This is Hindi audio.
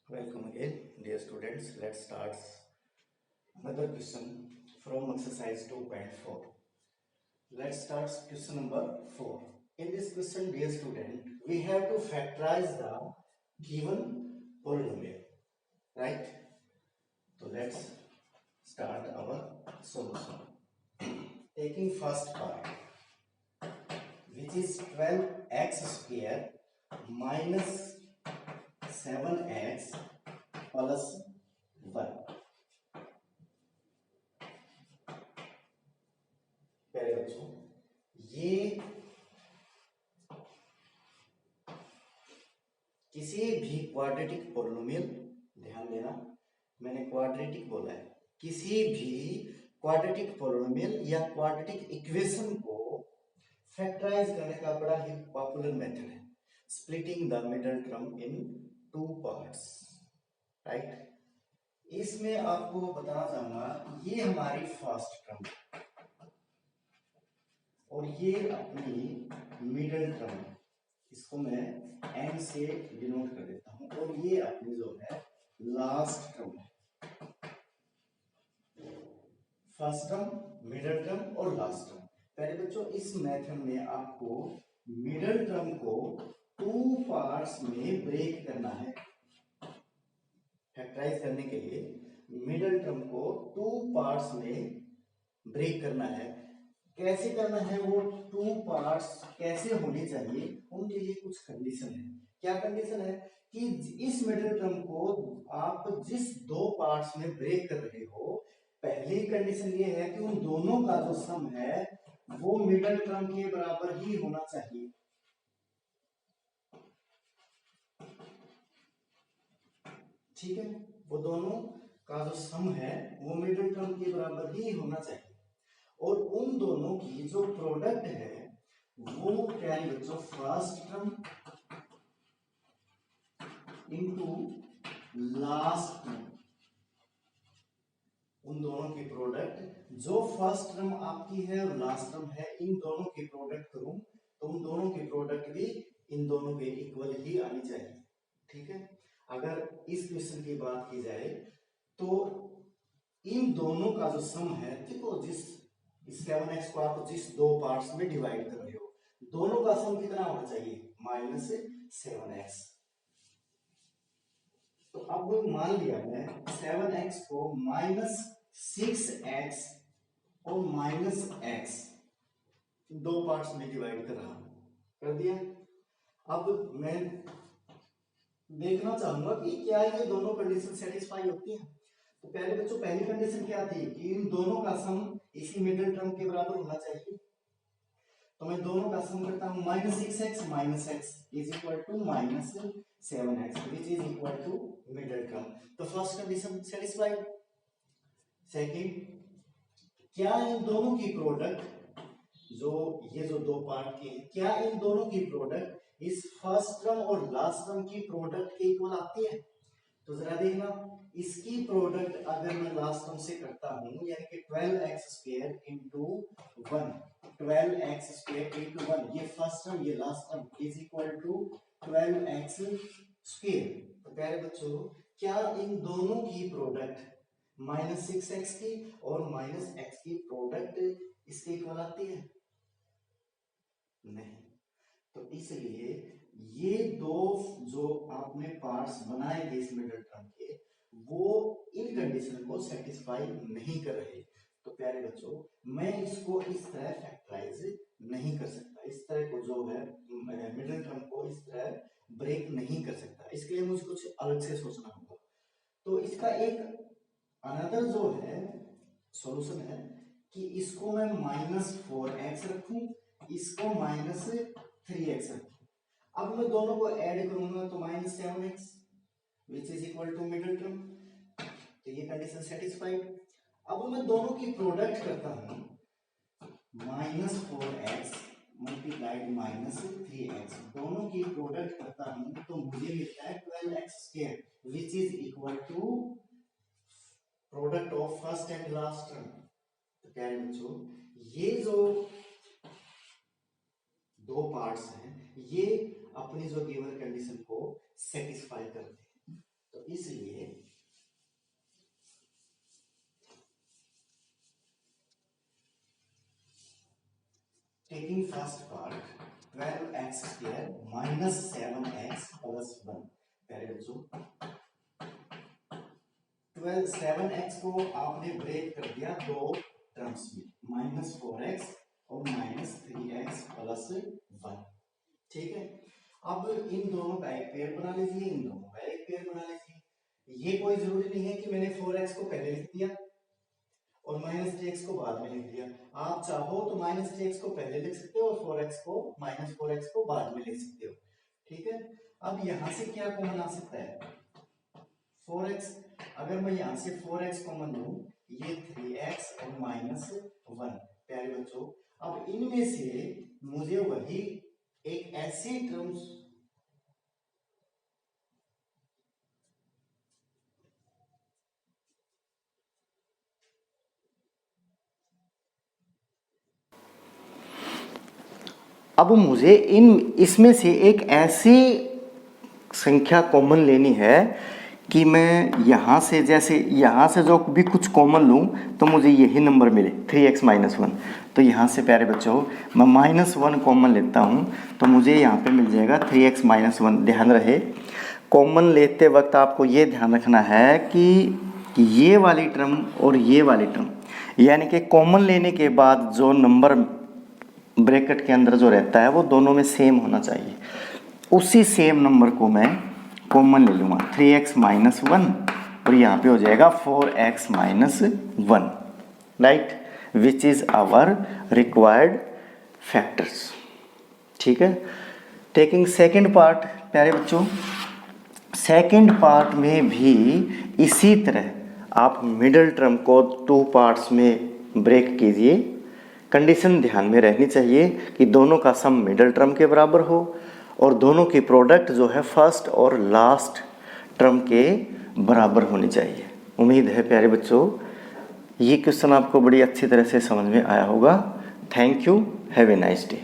Welcome again, dear students. Let's start another question from exercise 2.4. Let's start question number 4. In this question, dear student, we have to factorize the given polynomial, right? So let's start our solution. Taking first part, which is 12x square minus 7x plus 1. पहले बच्चों ये किसी भी क्वाड्रेटिक पॉलिनोमियल, ध्यान देना मैंने क्वाड्रेटिक बोला है, किसी भी क्वाड्रेटिक पॉलिनोमियल या क्वाड्रेटिक इक्वेशन को फैक्टराइज करने का बड़ा ही पॉपुलर मेथड है splitting the middle term in two parts, right. इसमें आपको बताना चाहूंगा ये हमारी फर्स्ट टर्म और ये अपनी मिडल टर्म, इसको मैं एन से डिनोट कर देता हूं, और ये अपनी जो है लास्ट टर्म है। फर्स्ट टर्म, मिडल टर्म और लास्ट टर्म। पहले बच्चों इस मेथड में आपको मिडल टर्म को टू पार्ट्स में ब्रेक करना है। फैक्टराइज करने के लिए मिडल टर्म को टू पार्ट्स में ब्रेक करना है। कैसे करना है, वो टू पार्ट्स कैसे होने चाहिए, उनके लिए कुछ कंडीशन है। क्या कंडीशन है कि इस मिडिल टर्म को आप जिस दो पार्ट्स में ब्रेक कर रहे हो, पहली कंडीशन ये है कि उन दोनों का जो सम है वो मिडिल टर्म के बराबर ही होना चाहिए। ठीक है, वो दोनों का जो सम है वो मिडिल टर्म के बराबर ही होना चाहिए, और उन दोनों की जो प्रोडक्ट है वो क्या है बच्चों, first term into last term. उन दोनों की प्रोडक्ट जो फर्स्ट टर्म आपकी है और लास्ट टर्म है, इन दोनों की प्रोडक्ट करूं तो उन दोनों की प्रोडक्ट भी इन दोनों के इक्वल ही आनी चाहिए। ठीक है, अगर इस क्वेश्चन की बात की जाए तो इन दोनों का जो सम है, देखो जिस 7x को आप जिस दो पार्ट्स में डिवाइड कर रहे हो, दोनों का सम कितना होना चाहिए, -7x। तो अब मान लिया मैं 7x को -6x और -x दो पार्ट्स में डिवाइड कर रहा हूं, कर दिया। अब मैं देखना चाहूंगा कि क्या ये दोनों कंडीशन सेटिस्फाई होती हैं। तो पहले बच्चों पहली कंडीशन क्या थी कि इन दोनों का सम इसी मिडिल टर्म के बराबर होना चाहिए। तो मैं दोनों का सम करता हूं, -6x minus X is equal to -7x which is equal to middle term. तो फर्स्ट कंडीशन सेटिस्फाइड। सेकंड, क्या इन दोनों की प्रोडक्ट, जो ये जो दो पार्ट के हैं, क्या इन दोनों की प्रोडक्ट इस फर्स्ट टर्म और लास्ट टर्म की प्रोडक्ट के इक्वल आती है। तो जरा देखना, इसकी प्रोडक्ट अगर मैं लास्ट टर्म से करता हूं, यानी कि 12x square into 1, 12x square into 1, ये फर्स्ट टर्म ये last term is equal to 12x square. तो प्यारे बच्चों क्या इन दोनों की प्रोडक्ट -6x की और -x की प्रोडक्ट इसके इक्वल आती है? नहीं। तो इसलिए ये दो जो आपने पार्ट्स बनाए थे इस मिडिल टर्म के, वो इन कंडीशन को सेटिस्फाई नहीं कर रहे। तो प्यारे बच्चों मैं इसको इस तरह फैक्टराइज नहीं कर सकता, इस तरह को जो है मिडिल टर्म को इस तरह ब्रेक नहीं कर सकता, इसके लिए मुझे कुछ अलग से सोचना होगा। तो इसका एक अनदर जो है सॉल्यूशन है कि इसको मैं -4x रखूं, इसको -3x रखूं। अब मैं दोनों को ऐड करूंगा तो -7x which is equal to middle term. तो ये कंडीशन सेटिस्फाइड। अब मैं दोनों की प्रोडक्ट करता हूं, -4x मल्टीप्लाइड -3x, दोनों की प्रोडक्ट करता हूं तो मुझे मिलता है 12x square which is equal to product of first and last term. तो प्यारे बच्चों ये जो दो पार्ट्स हैं ये अपनी जो गिवन कंडीशन को सेटिस्फाई करते हैं। तो इसलिए taking first part 12x square minus 7x plus 1। प्यारे बच्चों 7x को आपने ब्रेक कर दिया दो टर्म्स में, माइनस 4x और माइनस 3x प्लस 1। ठीक है, अब इन दोनों का एक पेयर बना लीजिए, इन दोनों का एक पेयर बना लीजिए। ये कोई जरूरी नहीं है कि मैंने 4x को पहले लिख दिया और माइनस 3x को बाद में लिख दिया। आप चाहो तो माइनस 3x को पहले लिख सकते हो और 4x को माइनस 4x को बाद में लिख सकते हो। ठीक है, अब यहां से क्या कॉमन आ सकता है? 4x। अगर मैं यहां से 4x कॉमन लूं, ये 3x और माइनस 1। प्यारे बच्चों अब इनमें से मुझे वही एक ऐसी टर्म्स अब मुझे इसमें से एक ऐसी संख्या कॉमन लेनी है कि मैं यहाँ से जैसे यहाँ से जो भी कुछ कॉमन लूँ तो मुझे यही नंबर मिले 3x माइनस 1। तो यहाँ से प्यारे बच्चों मैं माइनस 1 कॉमन लेता हूँ तो मुझे यहाँ पे मिल जाएगा 3x माइनस 1। ध्यान रहे कॉमन लेते वक्त आपको ये ध्यान रखना है कि ये वाली टर्म और ये वाली टर्म, यानी कि कॉमन लेने के बाद जो नंबर ब्रैकेट के अंदर जो रहता है वो दोनों में सेम होना चाहिए। उसी सेम नंबर को मैं कॉमन ले लूँगा 3x माइनस 1 और यहाँ पे हो जाएगा 4x minus 1, right, which is our required factors. ठीक है, टेकिंग सेकेंड पार्ट। प्यारे बच्चों सेकेंड पार्ट में भी इसी तरह आप मिडिल टर्म को 2 पार्ट्स में ब्रेक कीजिए। कंडीशन ध्यान में रहनी चाहिए कि दोनों का सम मिडिल टर्म के बराबर हो और दोनों की प्रोडक्ट जो है फर्स्ट और लास्ट टर्म के बराबर होनी चाहिए। उम्मीद है प्यारे बच्चों ये क्वेश्चन आपको बड़ी अच्छी तरह से समझ में आया होगा। Thank you, have a nice day.